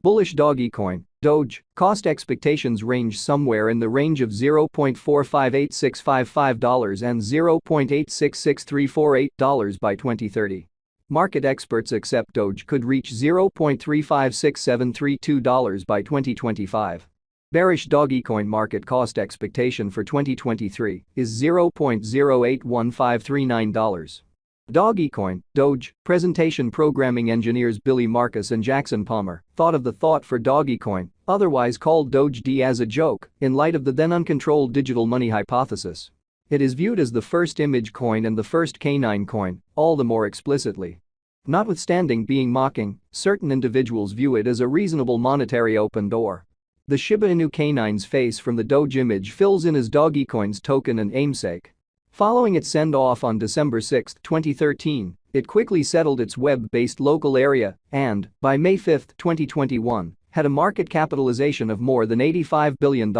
Bullish Dogecoin, Doge, cost expectations range somewhere in the range of $0.458655 and $0.866348 by 2030. Market experts accept Doge could reach $0.356732 by 2025. Bearish Dogecoin market cost expectation for 2023 is $0.081539. Dogecoin, Doge, presentation programming engineers Billy Marcus and Jackson Palmer thought of the thought for Dogecoin, otherwise called Doge D, as a joke in light of the then uncontrolled digital money hypothesis. It is viewed as the first image coin and the first canine coin, all the more explicitly. Notwithstanding being mocking, certain individuals view it as a reasonable monetary open door. The Shiba Inu canine's face from the Doge image fills in as Dogecoin's token and namesake. Following its send-off on December 6, 2013, it quickly settled its web-based local area and, by May 5, 2021, had a market capitalization of more than $85 billion.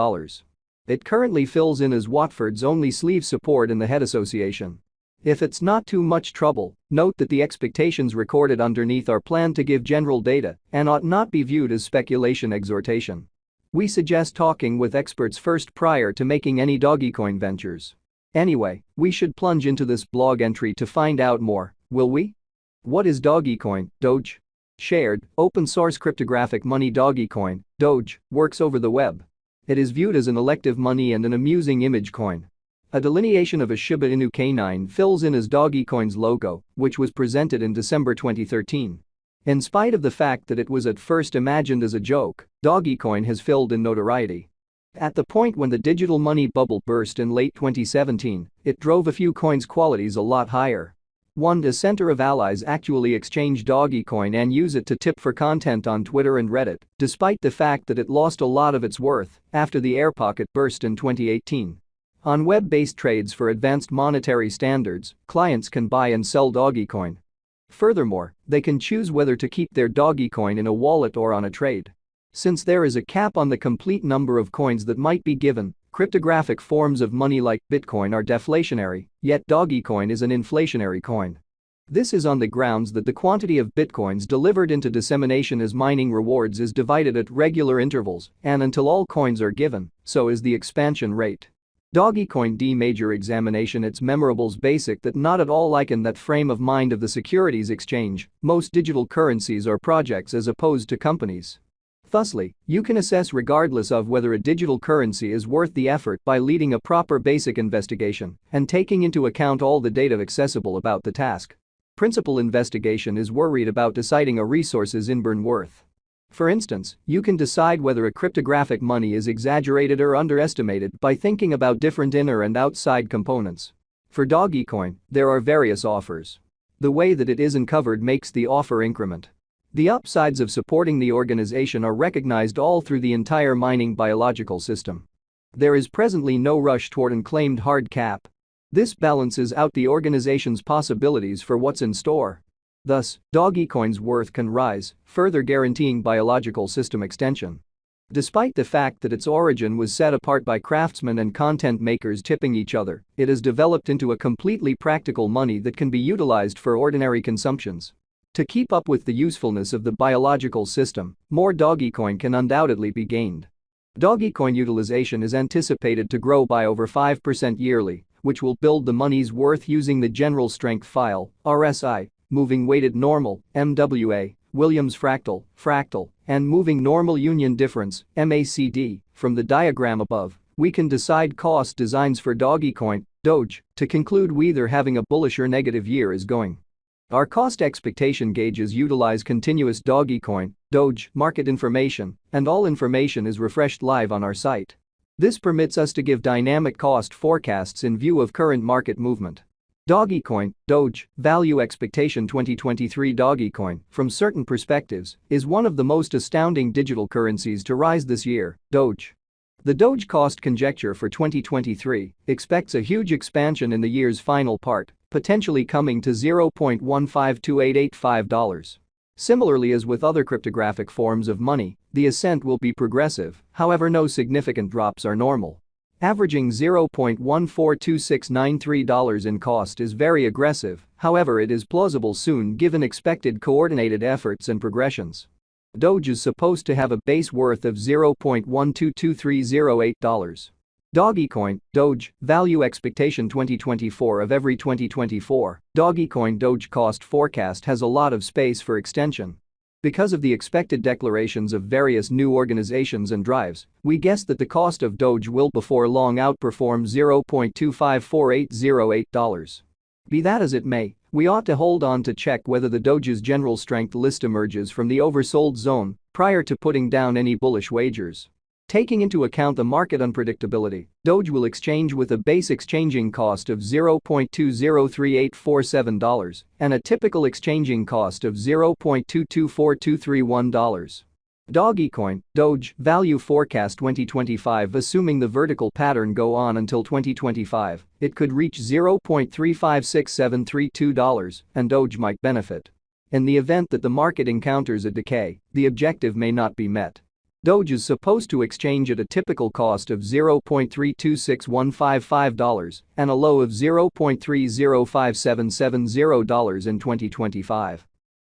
It currently fills in as Watford's only sleeve support in the head association. If it's not too much trouble, note that the expectations recorded underneath are planned to give general data and ought not be viewed as speculation exhortation. We suggest talking with experts first prior to making any Dogecoin ventures. Anyway, we should plunge into this blog entry to find out more, will we? What is Dogecoin, Doge? Shared, open-source cryptographic money. Dogecoin, Doge, works over the web. It is viewed as an elective money and an amusing image coin. A delineation of a Shiba Inu canine fills in as Dogecoin's logo, which was presented in December 2013. In spite of the fact that it was at first imagined as a joke, Dogecoin has filled in notoriety. At the point when the digital money bubble burst in late 2017, it drove a few coins' qualities a lot higher. A center of allies actually exchange Dogecoin and use it to tip for content on Twitter and Reddit, despite the fact that it lost a lot of its worth after the air pocket burst in 2018. On web-based trades for advanced monetary standards, clients can buy and sell Dogecoin. Furthermore, they can choose whether to keep their Dogecoin in a wallet or on a trade. Since there is a cap on the complete number of coins that might be given, cryptographic forms of money like Bitcoin are deflationary, yet Dogecoin is an inflationary coin. This is on the grounds that the quantity of Bitcoins delivered into dissemination as mining rewards is divided at regular intervals, and until all coins are given, so is the expansion rate. Dogecoin D major examination. Its memorables basic that not at all like in that frame of mind of the securities exchange, most digital currencies are projects as opposed to companies. Thusly, you can assess regardless of whether a digital currency is worth the effort by leading a proper basic investigation and taking into account all the data accessible about the task. Principal investigation is worried about deciding a resource's inburn worth. For instance, you can decide whether a cryptographic money is exaggerated or underestimated by thinking about different inner and outside components. For Dogecoin, there are various offers. The way that it is uncovered makes the offer increment. The upsides of supporting the organization are recognized all through the entire mining biological system. There is presently no rush toward unclaimed hard cap. This balances out the organization's possibilities for what's in store. Thus, Dogecoin's worth can rise, further guaranteeing biological system extension. Despite the fact that its origin was set apart by craftsmen and content makers tipping each other, it has developed into a completely practical money that can be utilized for ordinary consumptions. To keep up with the usefulness of the biological system, more Dogecoin can undoubtedly be gained. Dogecoin utilization is anticipated to grow by over 5% yearly, which will build the money's worth using the general strength file, RSI, moving weighted normal, MWA, Williams fractal, and moving normal union difference, MACD. From the diagram above, we can decide cost designs for Dogecoin, Doge. To conclude, we either having a bullish or negative year is going. Our cost expectation gauges utilize continuous Dogecoin, Doge market information, and all information is refreshed live on our site. This permits us to give dynamic cost forecasts in view of current market movement. Dogecoin, Doge, value expectation 2023. Dogecoin, from certain perspectives, is one of the most astounding digital currencies to rise this year. Doge. The Doge cost conjecture for 2023 expects a huge expansion in the year's final part, potentially coming to $0.152885. Similarly as with other cryptographic forms of money, the ascent will be progressive, however no significant drops are normal. Averaging $0.142693 in cost is very aggressive, however it is plausible soon given expected coordinated efforts and progressions. Doge is supposed to have a base worth of $0.122308. Dogecoin, Doge, value expectation 2024 of every 2024, Dogecoin Doge cost forecast has a lot of space for extension. Because of the expected declarations of various new organizations and drives, we guess that the cost of Doge will before long outperform $0.254808. Be that as it may, we ought to hold on to check whether the Doge's general strength list emerges from the oversold zone prior to putting down any bullish wagers. Taking into account the market unpredictability, Doge will exchange with a base exchanging cost of $0.203847 and a typical exchanging cost of $0.224231. Dogecoin, Doge, value forecast 2025 assuming the vertical pattern go on until 2025, it could reach $0.356732 and Doge might benefit. In the event that the market encounters a decay, the objective may not be met. Doge is supposed to exchange at a typical cost of $0.326155 and a low of $0.305770 in 2025.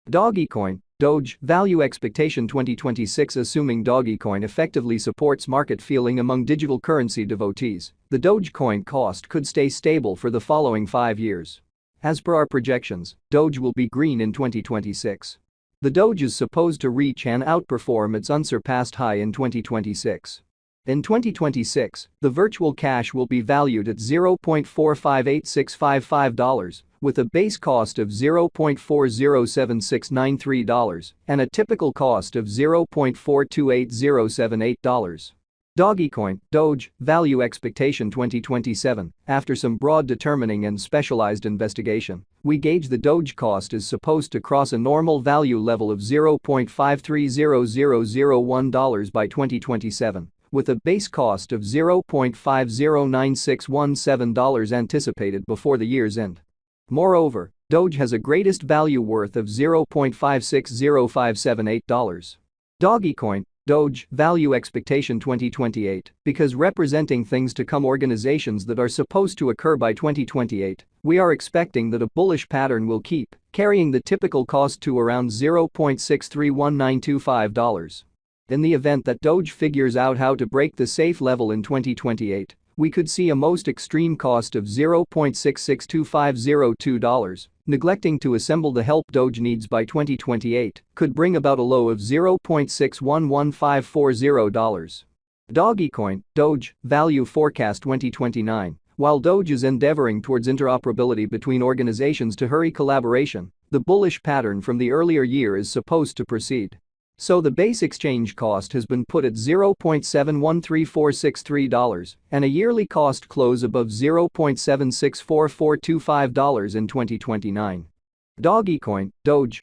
Dogecoin, Doge, value expectation 2026 assuming Dogecoin effectively supports market feeling among digital currency devotees, the Dogecoin cost could stay stable for the following 5 years. As per our projections, Doge will be green in 2026. The Doge is supposed to reach and outperform its unsurpassed high in 2026. In 2026, the virtual cash will be valued at $0.458655 with a base cost of $0.407693 and a typical cost of $0.428078. Dogecoin, Doge, value expectation 2027, after some broad determining and specialized investigation, we gauge the Doge cost is supposed to cross a normal value level of $0.530001 by 2027, with a base cost of $0.509617 anticipated before the year's end. Moreover, Doge has a greatest value worth of $0.560578. Dogecoin, Doge, value expectation 2028, because representing things to come organizations that are supposed to occur by 2028, we are expecting that a bullish pattern will keep carrying the typical cost to around $0.631925. In the event that Doge figures out how to break the safe level in 2028, we could see a most extreme cost of $0.662502. Neglecting to assemble the help Doge needs by 2028 could bring about a low of $0.611540. Dogecoin, Doge, value forecast 2029. While Doge is endeavoring towards interoperability between organizations to hurry collaboration, the bullish pattern from the earlier year is supposed to proceed. So the base exchange cost has been put at $0.713463 and a yearly cost close above $0.764425 in 2029. Dogecoin, Doge,